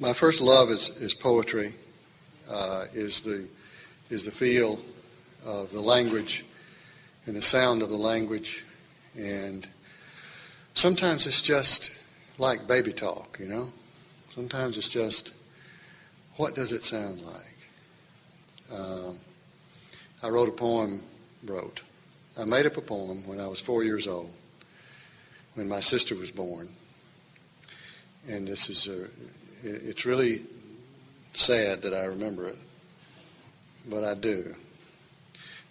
My first love is poetry, is the feel of the language and the sound of the language. And sometimes it's just like baby talk, you know. Sometimes it's just, what does it sound like? I made up a poem when I was 4 years old, when my sister was born. And it's really sad that I remember it, but I do.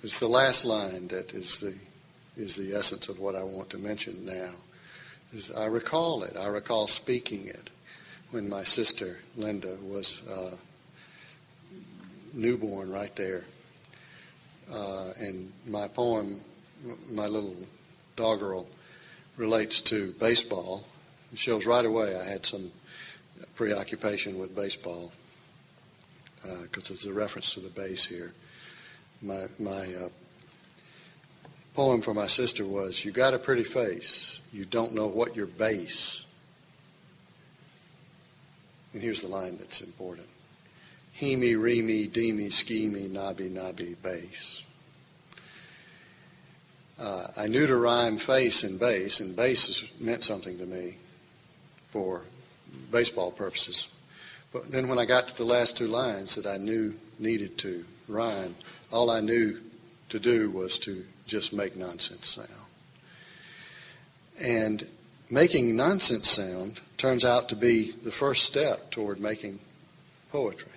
It's the last line that is the essence of what I want to mention now. I recall it. I recall speaking it when my sister, Linda, was newborn right there. And my poem, my little doggerel, relates to baseball. It shows right away I had some preoccupation with baseball because there's a reference to the base here. My poem for my sister was, "You got a pretty face, you don't know what your base." And here's the line that's important. He-me, re-me, dee-me, ski-me, nobby, nobby, base. I knew to rhyme face and base meant something to me for baseball purposes. But then when I got to the last two lines that I knew needed to rhyme, all I knew to do was to just make nonsense sound. And making nonsense sound turns out to be the first step toward making poetry.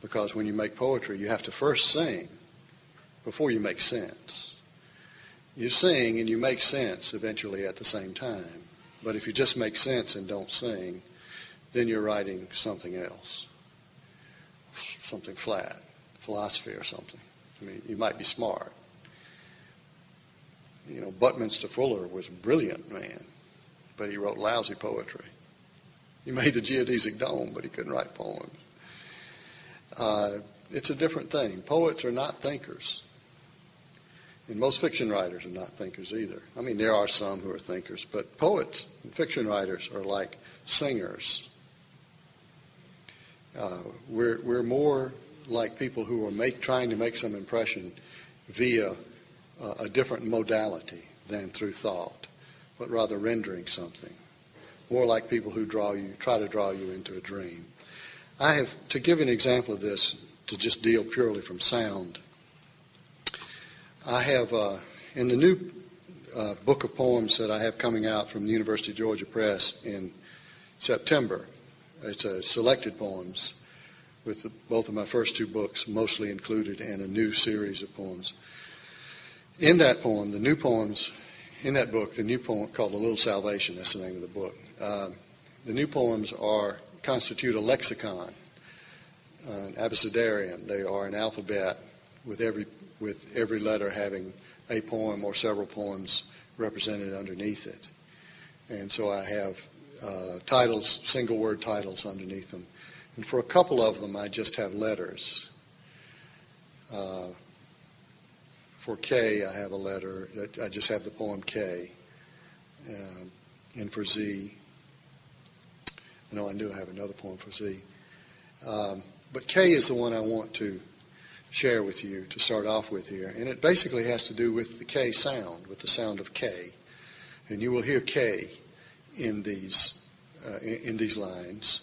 Because when you make poetry, you have to first sing before you make sense. You sing and you make sense eventually at the same time. But if you just make sense and don't sing, then you're writing something else, something flat, philosophy or something. I mean, you might be smart. You know, Buckminster Fuller was a brilliant man, but he wrote lousy poetry. He made the geodesic dome, but he couldn't write poems. It's a different thing. Poets are not thinkers. And most fiction writers are not thinkers either. I mean, there are some who are thinkers, but poets and fiction writers are like singers. We're more like people who are trying to make some impression via a different modality than through thought, but rather rendering something. More like people who try to draw you into a dream. To give an example of this, to just deal purely from sound, I have in the new book of poems that I have coming out from the University of Georgia Press in September. It's selected poems with both of my first two books mostly included and a new series of poems. In that poem, the new poems, in that book, the new poem called A Little Salvation, that's the name of the book. The new poems constitute a lexicon, an abecedarian. They are an alphabet with every letter having a poem or several poems represented underneath it. And so I have titles, single word titles underneath them. And for a couple of them, I just have letters. For K, I have a letter. I just have the poem K. And for Z, I do have another poem for Z. But K is the one I want to share with you to start off with here. And it basically has to do with the K sound, with the sound of K. And you will hear K in these lines.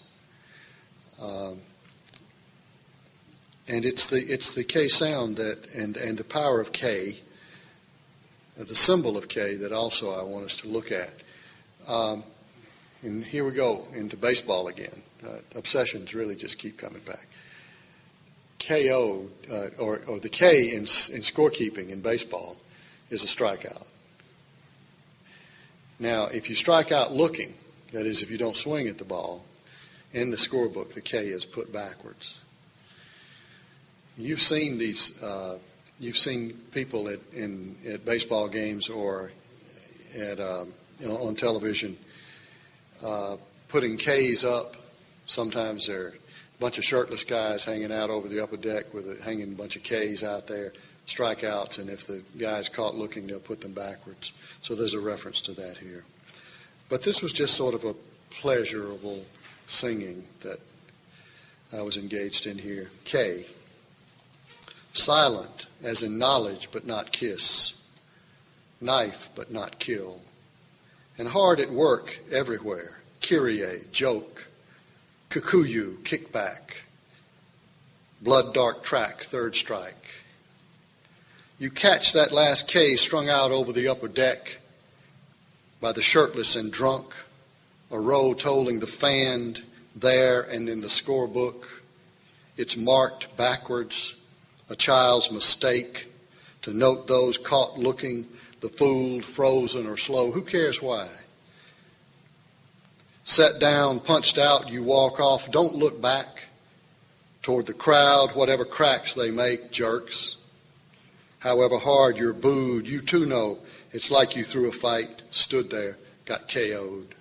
And it's the K sound and the power of K, the symbol of K, that also I want us to look at. And here we go into baseball again. Obsessions really just keep coming back. KO, or the K in scorekeeping in baseball, is a strikeout. Now, if you strike out looking, that is, if you don't swing at the ball, in the scorebook, the K is put backwards. You've seen these. You've seen people at baseball games or on television putting K's up. Sometimes they're a bunch of shirtless guys hanging out over the upper deck hanging a bunch of K's out there, strikeouts, and if the guy's caught looking, they'll put them backwards. So there's a reference to that here. But this was just sort of a pleasurable singing that I was engaged in here. K. Silent as in knowledge but not kiss, knife but not kill, and hard at work everywhere. Kyrie, joke, kikuyu, kickback, blood dark track, third strike. You catch that last K strung out over the upper deck by the shirtless and drunk, a row tolling the fanned there and in the scorebook. It's marked backwards, a child's mistake, to note those caught looking, the fooled, frozen, or slow. Who cares why? Set down, punched out, you walk off. Don't look back toward the crowd, whatever cracks they make, jerks. However hard you're booed, you too know it's like you threw a fight, stood there, got KO'd.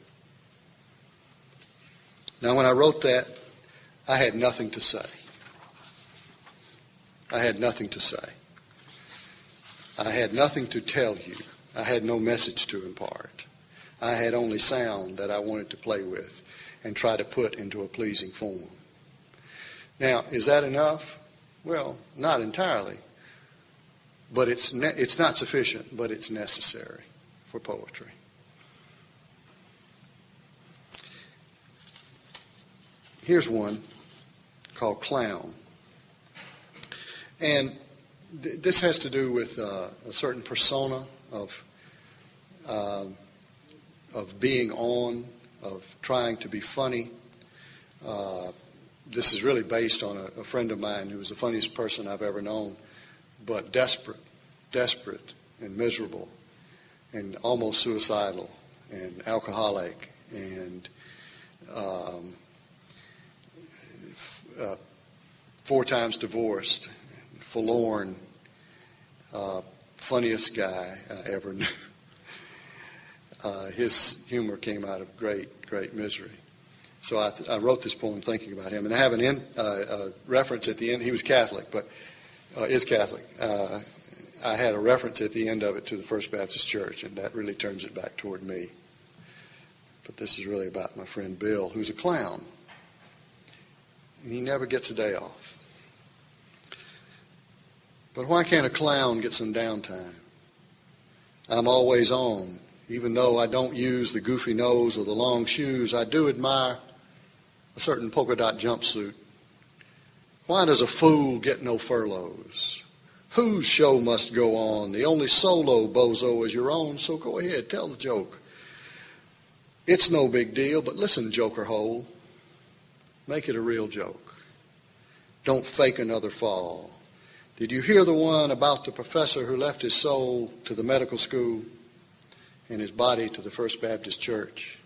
Now, when I wrote that, I had nothing to say. I had nothing to say. I had nothing to tell you. I had no message to impart. I had only sound that I wanted to play with and try to put into a pleasing form. Now, is that enough? Well, not entirely. But it's not sufficient, but it's necessary for poetry. Here's one called Clown. And this has to do with a certain persona of being on, of trying to be funny. This is really based on a friend of mine who was the funniest person I've ever known, but desperate and miserable and almost suicidal and alcoholic and 4 times divorced, forlorn, funniest guy I ever knew. His humor came out of great misery. So I wrote this poem thinking about him. And I have a reference at the end. He was Catholic, but is Catholic. I had a reference at the end of it to the First Baptist Church, and that really turns it back toward me. But this is really about my friend Bill, who's a clown. And he never gets a day off. But why can't a clown get some downtime? I'm always on. Even though I don't use the goofy nose or the long shoes, I do admire a certain polka dot jumpsuit. Why does a fool get no furloughs? Whose show must go on? The only solo bozo is your own, so go ahead, tell the joke. It's no big deal, but listen, joker hole, make it a real joke. Don't fake another fall. Did you hear the one about the professor who left his soul to the medical school and his body to the First Baptist Church?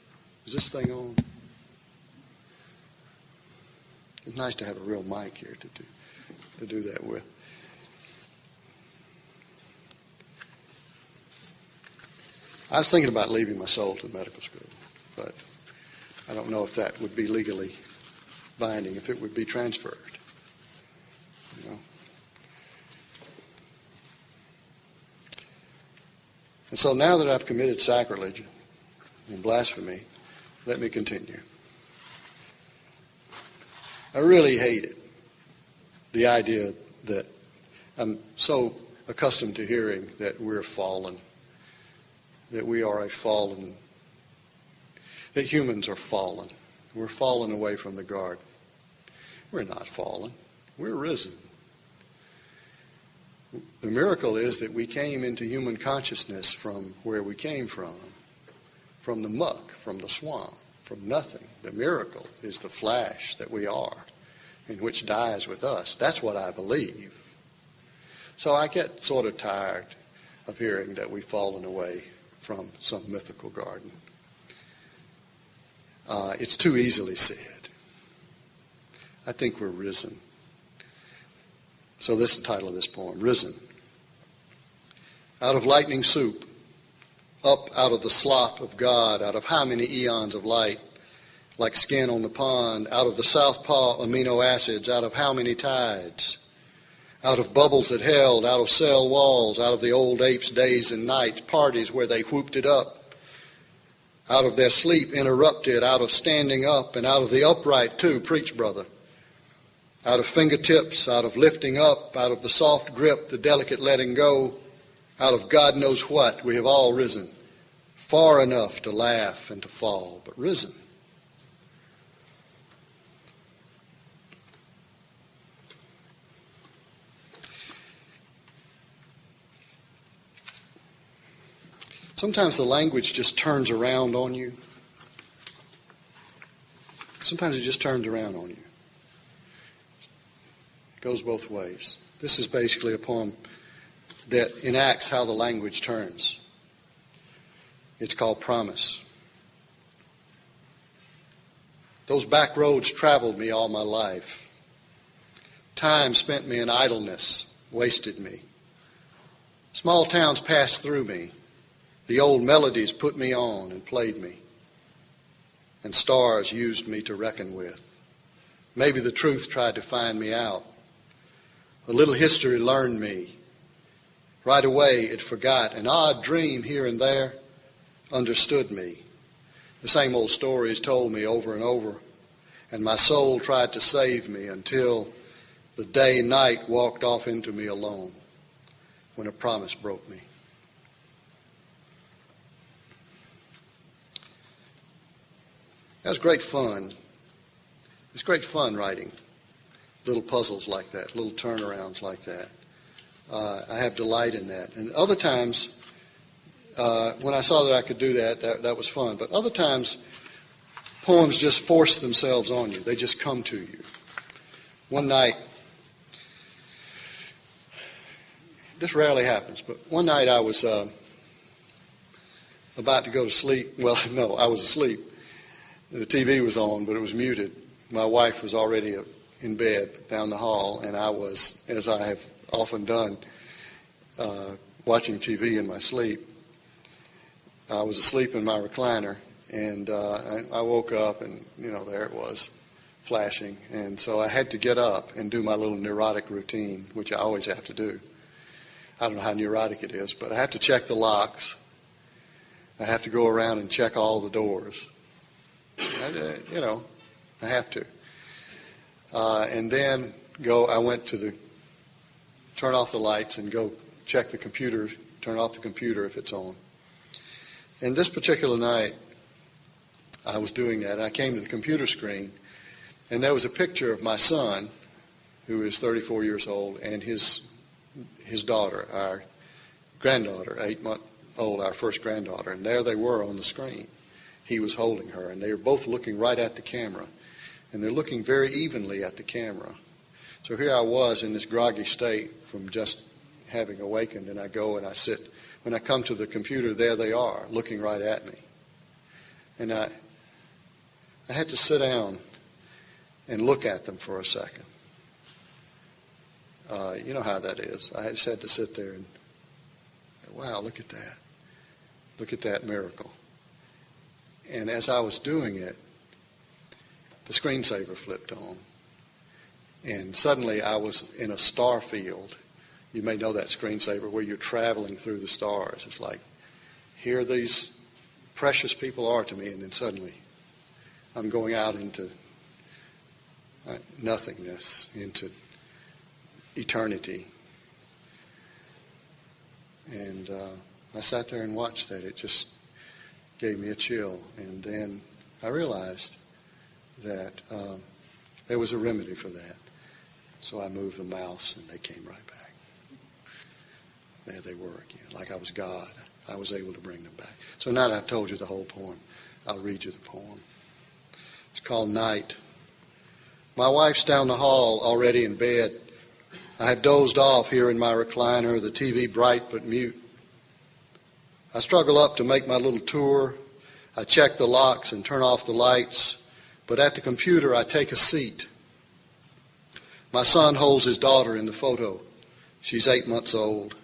Is this thing on? It's nice to have a real mic here to do that with. I was thinking about leaving my soul to the medical school, but I don't know if that would be legally binding, if it would be transferred. You know? And so now that I've committed sacrilege and blasphemy, let me continue. I really hate it, the idea that I'm so accustomed to hearing that we're fallen, that we are a fallen, that humans are fallen. We're fallen away from the garden. We're not fallen. We're risen. The miracle is that we came into human consciousness from where we came from the muck, from the swamp, from nothing. The miracle is the flash that we are, and which dies with us. That's what I believe. So I get sort of tired of hearing that we've fallen away from some mythical garden. It's too easily said. I think we're risen. So this is the title of this poem, Risen. Out of lightning soup, up out of the slop of God, out of how many eons of light, like skin on the pond, out of the southpaw amino acids, out of how many tides, out of bubbles that held, out of cell walls, out of the old apes' days and nights, parties where they whooped it up, out of their sleep interrupted, out of standing up, and out of the upright too, preach, brother. Out of fingertips, out of lifting up, out of the soft grip, the delicate letting go, out of God knows what, we have all risen, far enough to laugh and to fall, but risen. Sometimes the language just turns around on you. Sometimes it just turns around on you. It goes both ways. This is basically a poem that enacts how the language turns. It's called Promise. Those back roads traveled me all my life. Time spent me in idleness, wasted me. Small towns passed through me. The old melodies put me on and played me. And stars used me to reckon with. Maybe the truth tried to find me out. A little history learned me. Right away it forgot. An odd dream here and there understood me. The same old stories told me over and over. And my soul tried to save me until the day night walked off into me alone when a promise broke me. That was great fun. It's great fun writing little puzzles like that, little turnarounds like that. I have delight in that. And other times, when I saw that I could do that was fun. But other times, poems just force themselves on you. They just come to you. One night, this rarely happens, but one night I was about to go to sleep. Well, no, I was asleep. The TV was on, but it was muted. My wife was already in bed down the hall, and I was, as I have often done, watching TV in my sleep. I was asleep in my recliner, and I woke up, and, there it was, flashing. And so I had to get up and do my little neurotic routine, which I always have to do. I don't know how neurotic it is, but I have to check the locks. I have to go around and check all the doors. I have to. And then I went to turn off the lights and go check the computer, turn off the computer if it's on. And this particular night, I was doing that. I came to the computer screen, and there was a picture of my son, who is 34 years old, and his daughter, our granddaughter, 8-month-old, our first granddaughter. And there they were on the screen. He was holding her, and they were both looking right at the camera. And they're looking very evenly at the camera. So here I was in this groggy state from just having awakened, and I go and I sit. When I come to the computer, there they are, looking right at me. And I had to sit down and look at them for a second. You know how that is. I just had to sit there and, wow, look at that. Look at that miracle. And as I was doing it, the screensaver flipped on. And suddenly I was in a star field. You may know that screensaver where you're traveling through the stars. It's like, here these precious people are to me, and then suddenly I'm going out into nothingness, into eternity. And I sat there and watched that. It just gave me a chill. And then I realized that there was a remedy for that. So I moved the mouse, and they came right back. There they were again, like I was God. I was able to bring them back. So now that I've told you the whole poem, I'll read you the poem. It's called Night. My wife's down the hall, already in bed. I have dozed off here in my recliner, the TV bright but mute. I struggle up to make my little tour. I check the locks and turn off the lights. But at the computer, I take a seat. My son holds his daughter in the photo. She's 8 months old.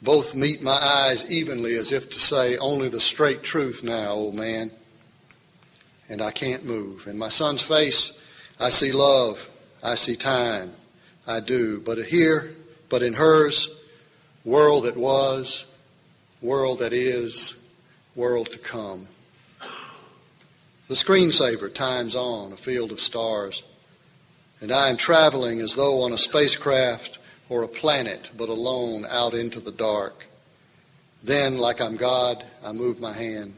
Both meet my eyes evenly as if to say, only the straight truth now, old man. And I can't move. In my son's face, I see love. I see time. I do. But in hers, world that was, world that is, world to come. The screensaver times on a field of stars, and I am traveling as though on a spacecraft or a planet, but alone out into the dark. Then, like I'm God, I move my hand,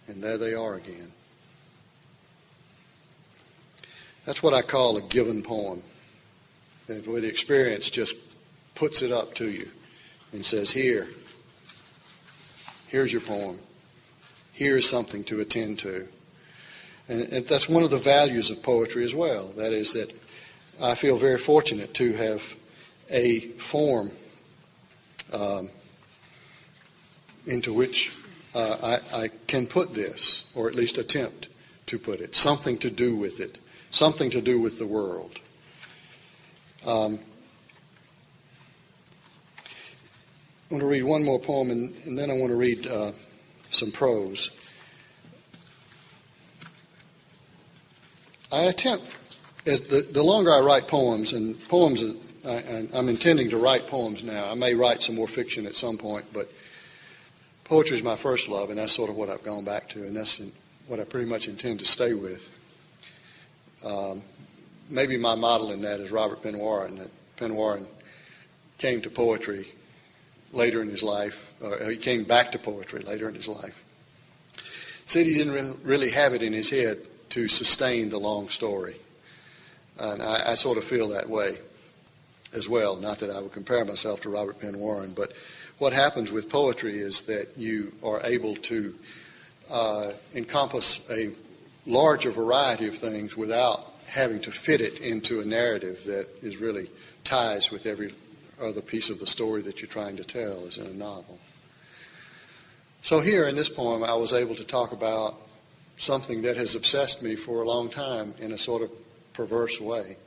and there they are again. That's what I call a given poem, where the experience just puts it up to you and says, here's your poem. Here's something to attend to. And that's one of the values of poetry as well. That is that I feel very fortunate to have a form into which I can put this, or at least attempt to put it, something to do with it, something to do with the world. I want to read one more poem, and then I want to read some prose. I attempt, the longer I write poems, and I'm intending to write poems now. I may write some more fiction at some point, but poetry is my first love, and that's sort of what I've gone back to, and that's what I pretty much intend to stay with. Maybe my model in that is Robert Penn Warren. That Penn Warren came to poetry later in his life, or he came back to poetry later in his life. Said he didn't really have it in his head to sustain the long story. And I sort of feel that way as well. Not that I would compare myself to Robert Penn Warren, but what happens with poetry is that you are able to encompass a larger variety of things without having to fit it into a narrative that is really ties with every other piece of the story that you're trying to tell, as in a novel. So here in this poem, I was able to talk about something that has obsessed me for a long time in a sort of perverse way.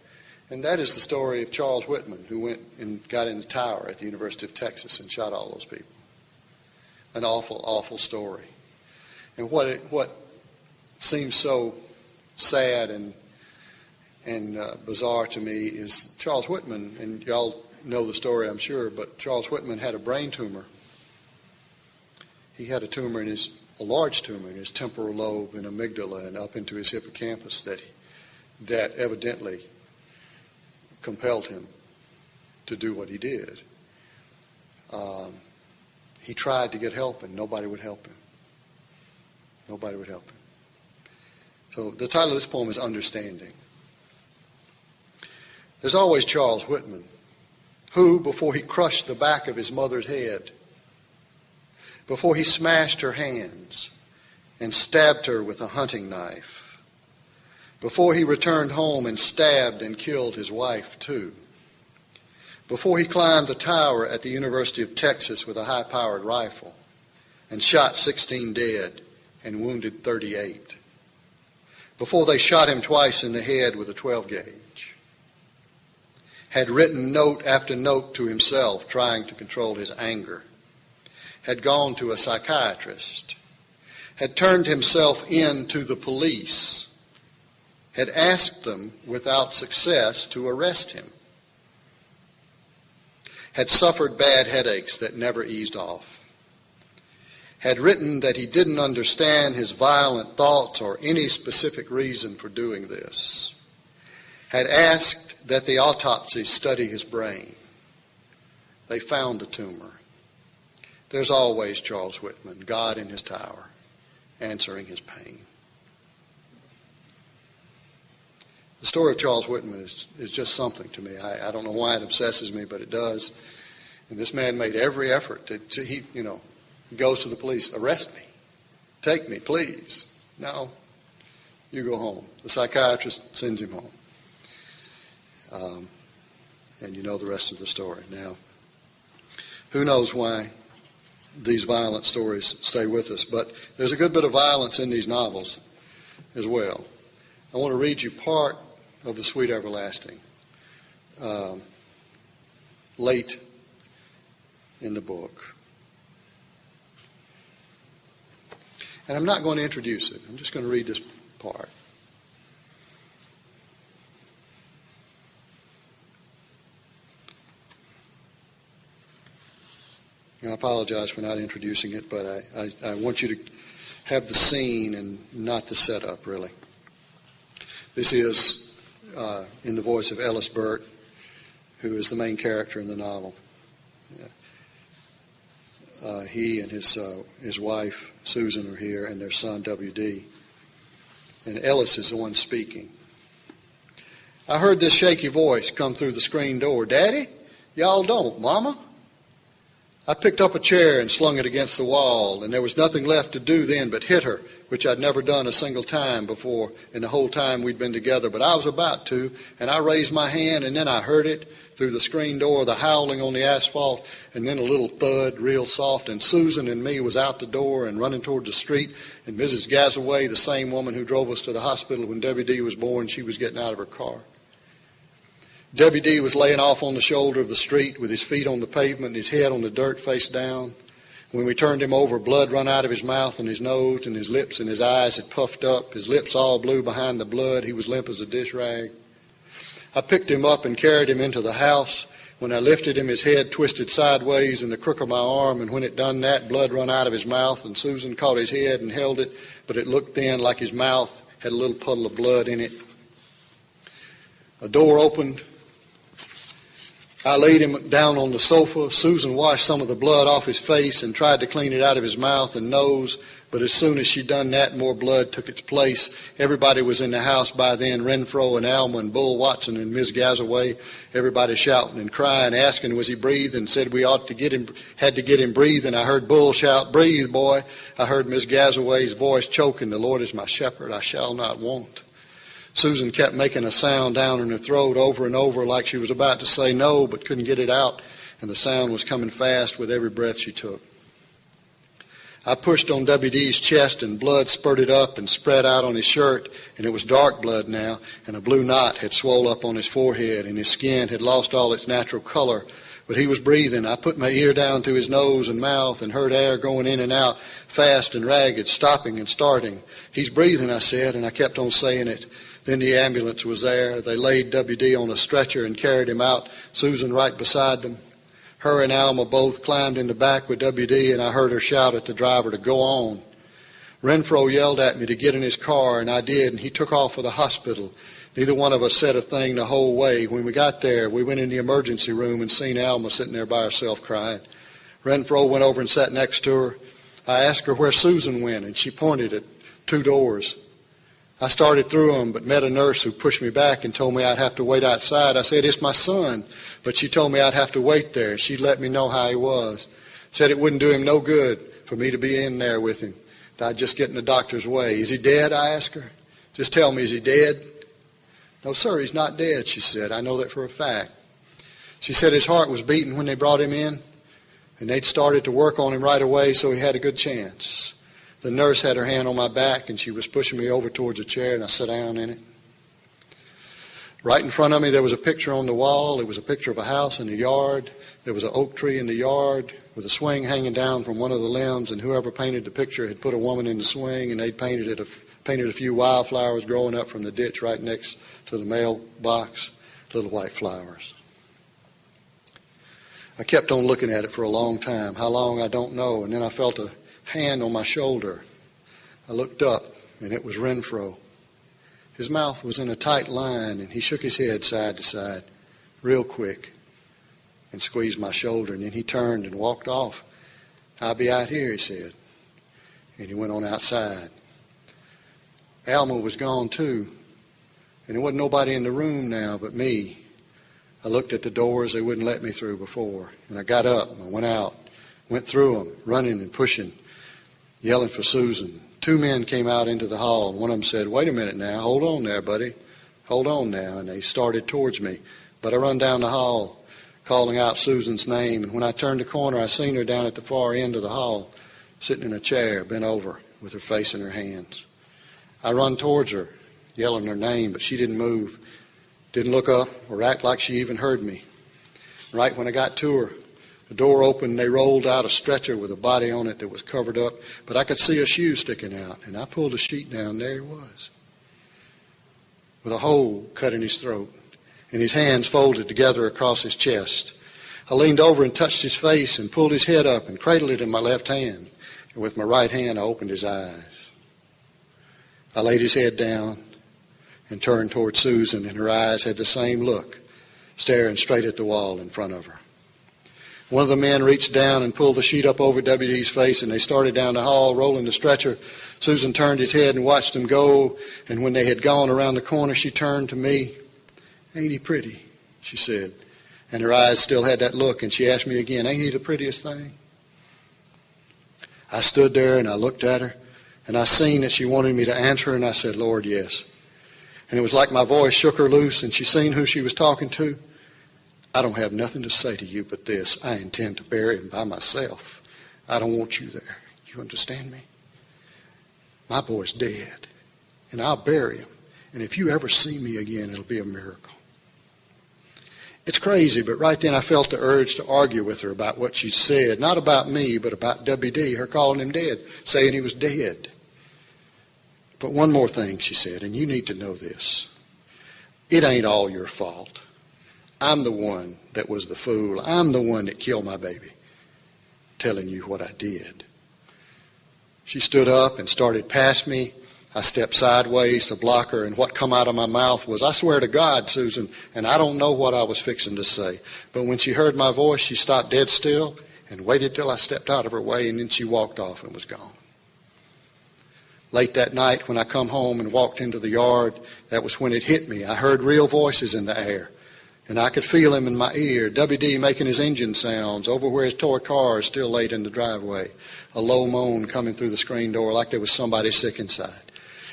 And that is the story of Charles Whitman, who went and got in the tower at the University of Texas and shot all those people. An awful, awful story. And what seems so sad and bizarre to me is Charles Whitman, and y'all know the story, I'm sure, but Charles Whitman had a brain tumor. He had a tumor a large tumor in his temporal lobe and amygdala and up into his hippocampus that evidently compelled him to do what he did. He tried to get help, and nobody would help him. Nobody would help him. So the title of this poem is Understanding. There's always Charles Whitman, who, before he crushed the back of his mother's head, before he smashed her hands and stabbed her with a hunting knife, before he returned home and stabbed and killed his wife too, before he climbed the tower at the University of Texas with a high-powered rifle and shot 16 dead and wounded 38, before they shot him twice in the head with a 12-gauge, had written note after note to himself trying to control his anger, had gone to a psychiatrist, had turned himself in to the police, had asked them without success to arrest him, had suffered bad headaches that never eased off, had written that he didn't understand his violent thoughts or any specific reason for doing this, had asked that the autopsy study his brain. They found the tumor. There's always Charles Whitman, God in his tower, answering his pain. The story of Charles Whitman is just something to me. I don't know why it obsesses me, but it does. And this man made every effort he goes to the police, arrest me, take me, please. No, you go home. The psychiatrist sends him home. And you know the rest of the story. Now, who knows why these violent stories stay with us, but there's a good bit of violence in these novels as well. I want to read you part of The Sweet Everlasting, late in the book. And I'm not going to introduce it. I'm just going to read this part. I apologize for not introducing it, but I want you to have the scene and not the setup, really. This is in the voice of Ellis Burt, who is the main character in the novel. He and his wife, Susan, are here, and their son, W.D. And Ellis is the one speaking. I heard this shaky voice come through the screen door. Daddy? Y'all don't. Mama? I picked up a chair and slung it against the wall, and there was nothing left to do then but hit her, which I'd never done a single time before in the whole time we'd been together. But I was about to, and I raised my hand, and then I heard it through the screen door, the howling on the asphalt, and then a little thud, real soft, and Susan and me was out the door and running toward the street, and Mrs. Gazaway, the same woman who drove us to the hospital when W.D. was born, she was getting out of her car. W.D. was laying off on the shoulder of the street with his feet on the pavement and his head on the dirt face down. When we turned him over, blood run out of his mouth and his nose and his lips and his eyes had puffed up, his lips all blue behind the blood. He was limp as a dish rag. I picked him up and carried him into the house. When I lifted him, his head twisted sideways in the crook of my arm, and when it done that, blood run out of his mouth, and Susan caught his head and held it, but it looked then like his mouth had a little puddle of blood in it. A door opened. I laid him down on the sofa. Susan washed some of the blood off his face and tried to clean it out of his mouth and nose, but as soon as she done that, more blood took its place. Everybody was in the house by then, Renfro and Alma and Bull Watson and Miss Gazaway, everybody shouting and crying, asking was he breathing, said we had to get him breathing. I heard Bull shout, breathe, boy. I heard Miss Gazaway's voice choking, the Lord is my shepherd, I shall not want. Susan kept making a sound down in her throat over and over like she was about to say no but couldn't get it out, and the sound was coming fast with every breath she took. I pushed on W.D.'s chest and blood spurted up and spread out on his shirt, and it was dark blood now, and a blue knot had swole up on his forehead, and his skin had lost all its natural color, but he was breathing. I put my ear down to his nose and mouth and heard air going in and out, fast and ragged, stopping and starting. He's breathing, I said, and I kept on saying it. Then the ambulance was there. They laid W.D. on a stretcher and carried him out, Susan right beside them. Her and Alma both climbed in the back with W.D., and I heard her shout at the driver to go on. Renfro yelled at me to get in his car, and I did, and he took off for the hospital. Neither one of us said a thing the whole way. When we got there, we went in the emergency room and seen Alma sitting there by herself crying. Renfro went over and sat next to her. I asked her where Susan went, and she pointed at 2 doors. I started through them, but met a nurse who pushed me back and told me I'd have to wait outside. I said, it's my son, but she told me I'd have to wait there. She'd let me know how he was. Said it wouldn't do him no good for me to be in there with him. I'd just get in the doctor's way. Is he dead, I asked her. Just tell me, is he dead? No, sir, he's not dead, she said. I know that for a fact. She said his heart was beating when they brought him in, and they'd started to work on him right away, so he had a good chance. The nurse had her hand on my back, and she was pushing me over towards a chair, and I sat down in it. Right in front of me, there was a picture on the wall. It was a picture of a house in the yard. There was an oak tree in the yard with a swing hanging down from one of the limbs, and whoever painted the picture had put a woman in the swing, and they'd painted a few wildflowers growing up from the ditch right next to the mailbox, little white flowers. I kept on looking at it for a long time. How long, I don't know, and then I felt a hand on my shoulder. I looked up, and it was Renfro. His mouth was in a tight line, and he shook his head side to side real quick and squeezed my shoulder, and then he turned and walked off. I'll be out here, he said, and he went on outside. Alma was gone too, and there wasn't nobody in the room now but me. I looked at the doors they wouldn't let me through before, and I got up and I went out, went through them, running and pushing, yelling for Susan. 2 men came out into the hall, and one of them said, wait a minute now, hold on there, buddy, hold on now, and they started towards me. But I run down the hall, calling out Susan's name, and when I turned the corner, I seen her down at the far end of the hall, sitting in a chair, bent over, with her face in her hands. I run towards her, yelling her name, but she didn't move, didn't look up or act like she even heard me. Right when I got to her, the door opened, and they rolled out a stretcher with a body on it that was covered up, but I could see a shoe sticking out, and I pulled the sheet down. There he was, with a hole cut in his throat, and his hands folded together across his chest. I leaned over and touched his face and pulled his head up and cradled it in my left hand, and with my right hand I opened his eyes. I laid his head down and turned toward Susan, and her eyes had the same look, staring straight at the wall in front of her. One of the men reached down and pulled the sheet up over W.D.'s face, and they started down the hall, rolling the stretcher. Susan turned his head and watched them go, and when they had gone around the corner, she turned to me. "Ain't he pretty?" she said. And her eyes still had that look, and she asked me again, "Ain't he the prettiest thing?" I stood there, and I looked at her, and I seen that she wanted me to answer her, and I said, "Lord, yes." And it was like my voice shook her loose, and she seen who she was talking to. "I don't have nothing to say to you but this. I intend to bury him by myself. I don't want you there. You understand me? My boy's dead, and I'll bury him. And if you ever see me again, it'll be a miracle." It's crazy, but right then I felt the urge to argue with her about what she said. Not about me, but about W.D., her calling him dead, saying he was dead. "But one more thing," she said, "and you need to know this. It ain't all your fault. I'm the one that was the fool. I'm the one that killed my baby, telling you what I did." She stood up and started past me. I stepped sideways to block her, and what come out of my mouth was, "I swear to God, Susan," and I don't know what I was fixing to say. But when she heard my voice, she stopped dead still and waited till I stepped out of her way, and then she walked off and was gone. Late that night when I come home and walked into the yard, that was when it hit me. I heard real voices in the air, and I could feel him in my ear, W.D. making his engine sounds over where his toy car is still laid in the driveway, a low moan coming through the screen door like there was somebody sick inside.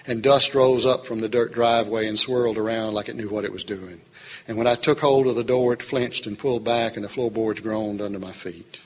And dust rose up from the dirt driveway and swirled around like it knew what it was doing. And when I took hold of the door, it flinched and pulled back, and the floorboards groaned under my feet.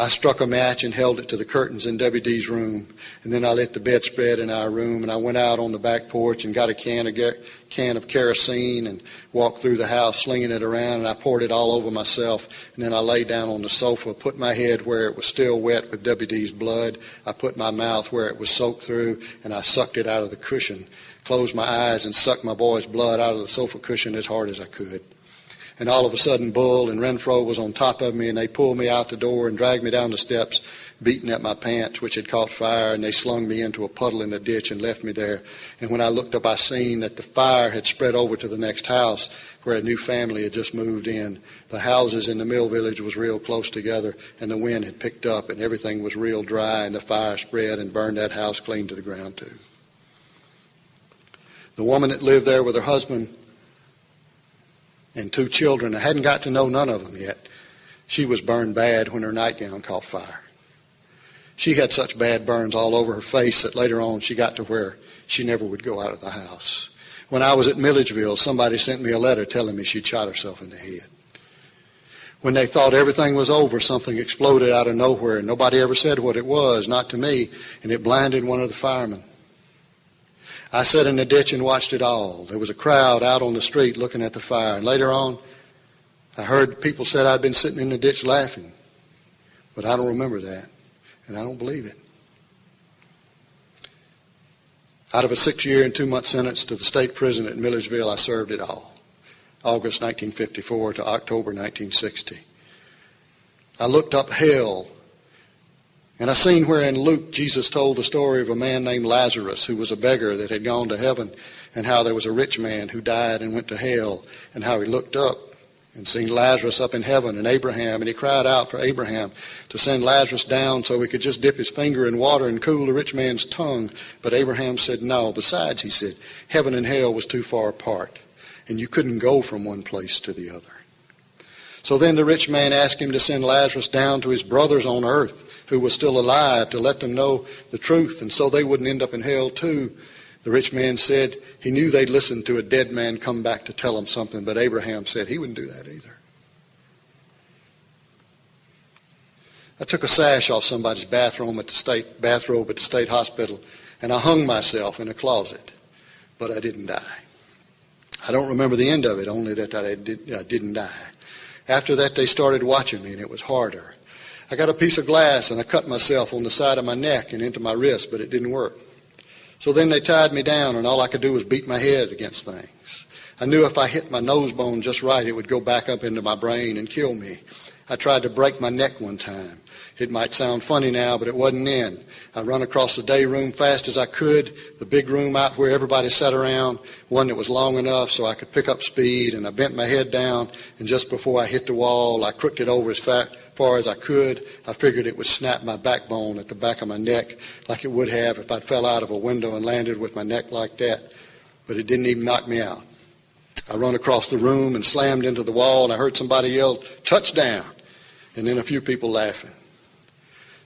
I struck a match and held it to the curtains in W.D.'s room, and then I lit the bedspread in our room, and I went out on the back porch and got a can of kerosene and walked through the house slinging it around, and I poured it all over myself, and then I lay down on the sofa, put my head where it was still wet with W.D.'s blood. I put my mouth where it was soaked through, and I sucked it out of the cushion, closed my eyes and sucked my boy's blood out of the sofa cushion as hard as I could. And all of a sudden, Bull and Renfro was on top of me, and they pulled me out the door and dragged me down the steps, beating at my pants, which had caught fire, and they slung me into a puddle in the ditch and left me there. And when I looked up, I seen that the fire had spread over to the next house where a new family had just moved in. The houses in the mill village was real close together, and the wind had picked up, and everything was real dry, and the fire spread and burned that house clean to the ground, too. The woman that lived there with her husband and 2 children, I hadn't got to know none of them yet. She was burned bad when her nightgown caught fire. She had such bad burns all over her face that later on she got to where she never would go out of the house. When I was at Milledgeville, somebody sent me a letter telling me she'd shot herself in the head. When they thought everything was over, something exploded out of nowhere, and nobody ever said what it was, not to me, and it blinded one of the firemen. I sat in the ditch and watched it all. There was a crowd out on the street looking at the fire. And later on, I heard people said I'd been sitting in the ditch laughing. But I don't remember that, and I don't believe it. Out of a 6-year and 2-month sentence to the state prison at Milledgeville, I served it all. August 1954 to October 1960. I looked up hell, and I seen where in Luke Jesus told the story of a man named Lazarus who was a beggar that had gone to heaven, and how there was a rich man who died and went to hell, and how he looked up and seen Lazarus up in heaven and Abraham, and he cried out for Abraham to send Lazarus down so he could just dip his finger in water and cool the rich man's tongue. But Abraham said no. Besides, he said, heaven and hell was too far apart, and you couldn't go from one place to the other. So then the rich man asked him to send Lazarus down to his brothers on earth who was still alive, to let them know the truth, and so they wouldn't end up in hell too. The rich man said he knew they'd listen to a dead man come back to tell him something, but Abraham said he wouldn't do that either. I took a sash off somebody's bathrobe at the state hospital, and I hung myself in a closet, but I didn't die. I don't remember the end of it, only that I didn't die. After that, they started watching me, and it was harder. I got a piece of glass, and I cut myself on the side of my neck and into my wrist, but it didn't work. So then they tied me down, and all I could do was beat my head against things. I knew if I hit my nose bone just right, it would go back up into my brain and kill me. I tried to break my neck one time. It might sound funny now, but it wasn't then. I run across the day room fast as I could, the big room out where everybody sat around, one that was long enough so I could pick up speed, and I bent my head down, and just before I hit the wall, I crooked it over as far as I could. I figured it would snap my backbone at the back of my neck like it would have if I'd fell out of a window and landed with my neck like that, but it didn't even knock me out. I run across the room and slammed into the wall, and I heard somebody yell, "Touchdown," and then a few people laughing.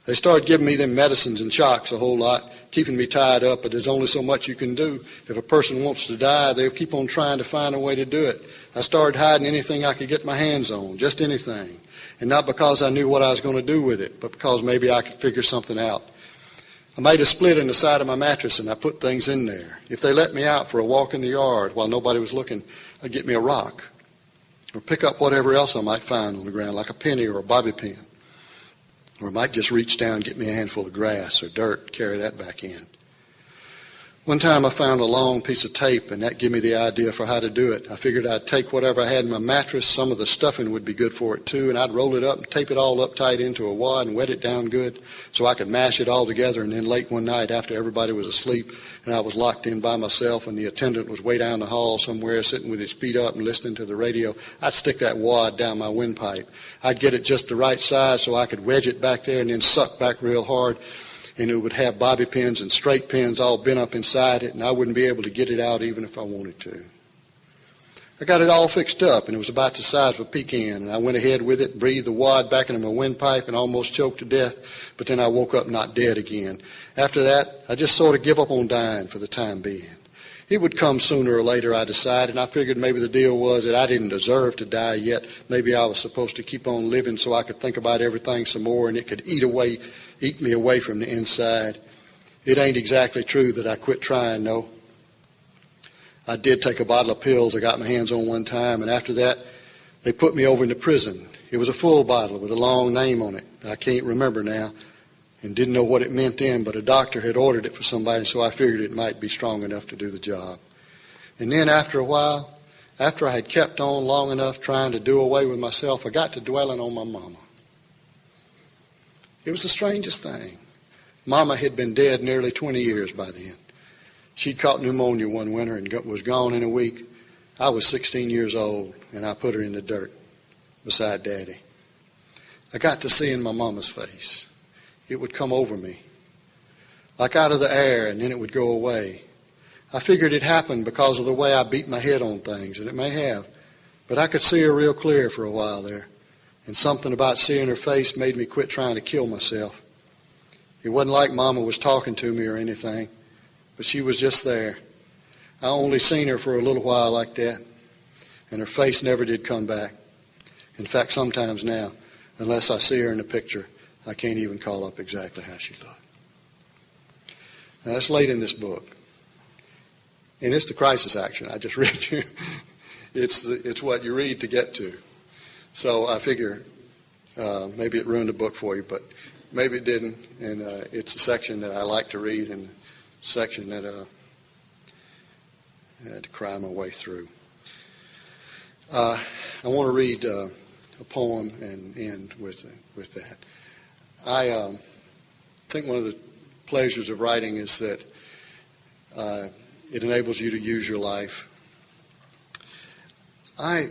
They started giving me them medicines and shocks a whole lot, keeping me tied up, but there's only so much you can do. If a person wants to die, they'll keep on trying to find a way to do it. I started hiding anything I could get my hands on, just anything. And not because I knew what I was going to do with it, but because maybe I could figure something out. I made a split in the side of my mattress, and I put things in there. If they let me out for a walk in the yard while nobody was looking, I'd get me a rock or pick up whatever else I might find on the ground, like a penny or a bobby pin. Or I might just reach down and get me a handful of grass or dirt and carry that back in. One time I found a long piece of tape, and that gave me the idea for how to do it. I figured I'd take whatever I had in my mattress, some of the stuffing would be good for it too, and I'd roll it up and tape it all up tight into a wad and wet it down good so I could mash it all together, and then late one night after everybody was asleep and I was locked in by myself and the attendant was way down the hall somewhere sitting with his feet up and listening to the radio, I'd stick that wad down my windpipe. I'd get it just the right size so I could wedge it back there and then suck back real hard, and it would have bobby pins and straight pins all bent up inside it, and I wouldn't be able to get it out even if I wanted to. I got it all fixed up, and it was about the size of a pecan, and I went ahead with it, breathed the wad back into my windpipe, and almost choked to death, but then I woke up not dead again. After that, I just sort of give up on dying for the time being. It would come sooner or later, I decided, and I figured maybe the deal was that I didn't deserve to die yet. Maybe I was supposed to keep on living so I could think about everything some more, and it could eat me away from the inside. It ain't exactly true that I quit trying, no. I did take a bottle of pills I got my hands on one time, and after that, they put me over into prison. It was a full bottle with a long name on it. I can't remember now and didn't know what it meant then, but a doctor had ordered it for somebody, so I figured it might be strong enough to do the job. And then after a while, after I had kept on long enough trying to do away with myself, I got to dwelling on my mama. It was the strangest thing. Mama had been dead nearly 20 years by then. She'd caught pneumonia one winter and was gone in a week. I was 16 years old, and I put her in the dirt beside Daddy. I got to seeing my mama's face. It would come over me, like out of the air, and then it would go away. I figured it happened because of the way I beat my head on things, and it may have, but I could see her real clear for a while there. And something about seeing her face made me quit trying to kill myself. It wasn't like Mama was talking to me or anything, but she was just there. I only seen her for a little while like that, and her face never did come back. In fact, sometimes now, unless I see her in a picture, I can't even call up exactly how she looked. Now, that's late in this book. And it's the crisis action I just read you. It's what you read to get to. So I figure maybe it ruined the book for you, but maybe it didn't. And it's a section that I like to read and a section that I had to cry my way through. I want to read a poem and end with that. I think one of the pleasures of writing is that it enables you to use your life. I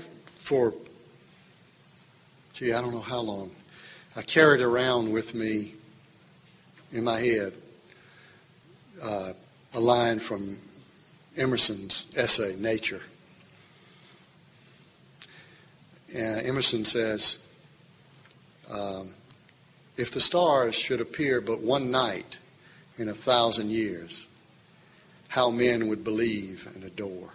don't know how long, I carried around with me in my head a line from Emerson's essay, Nature. Emerson says, if the stars should appear but one night in 1,000 years, how men would believe and adore.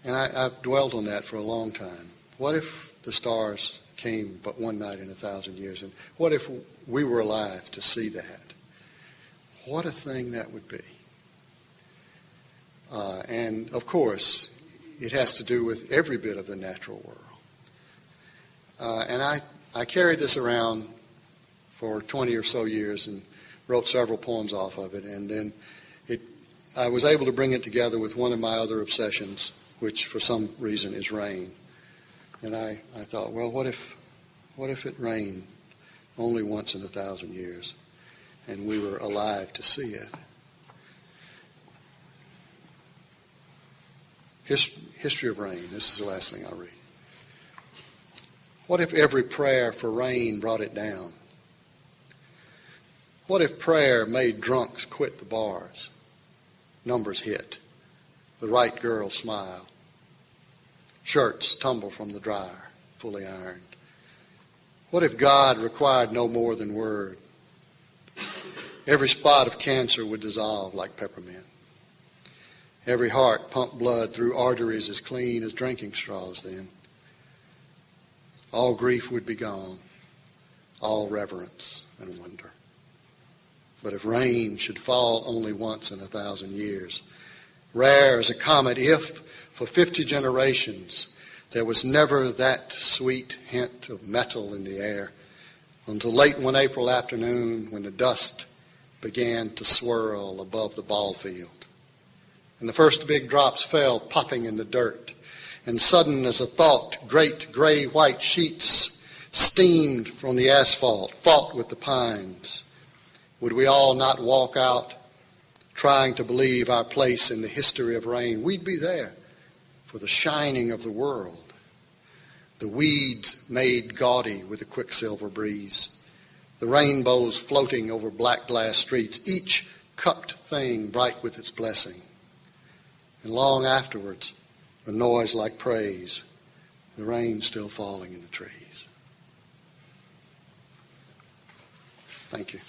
And I've dwelt on that for a long time. What if the stars came but one night in 1,000 years? And what if we were alive to see that? What a thing that would be. And of course, it has to do with every bit of the natural world. And I carried this around for 20 or so years and wrote several poems off of it. And then I was able to bring it together with one of my other obsessions, which for some reason is rain. And I thought, well, what if What if it rained only once in 1,000 years and we were alive to see it? History of rain. This is the last thing I'll read. What if every prayer for rain brought it down? What if prayer made drunks quit the bars? Numbers hit. The right girl smile. Shirts tumble from the dryer, fully ironed. What if God required no more than word? Every spot of cancer would dissolve like peppermint. Every heart pumped blood through arteries as clean as drinking straws then. All grief would be gone, all reverence and wonder. But if rain should fall only once in 1,000 years, rare as a comet, if for 50 generations there was never that sweet hint of metal in the air, until late one April afternoon when the dust began to swirl above the ball field, and the first big drops fell popping in the dirt, and sudden as a thought, great gray-white sheets steamed from the asphalt, fought with the pines, would we all not walk out trying to believe our place in the history of rain? We'd be there for the shining of the world. The weeds made gaudy with the quicksilver breeze. The rainbows floating over black glass streets, each cupped thing bright with its blessing. And long afterwards, a noise like praise, the rain still falling in the trees. Thank you.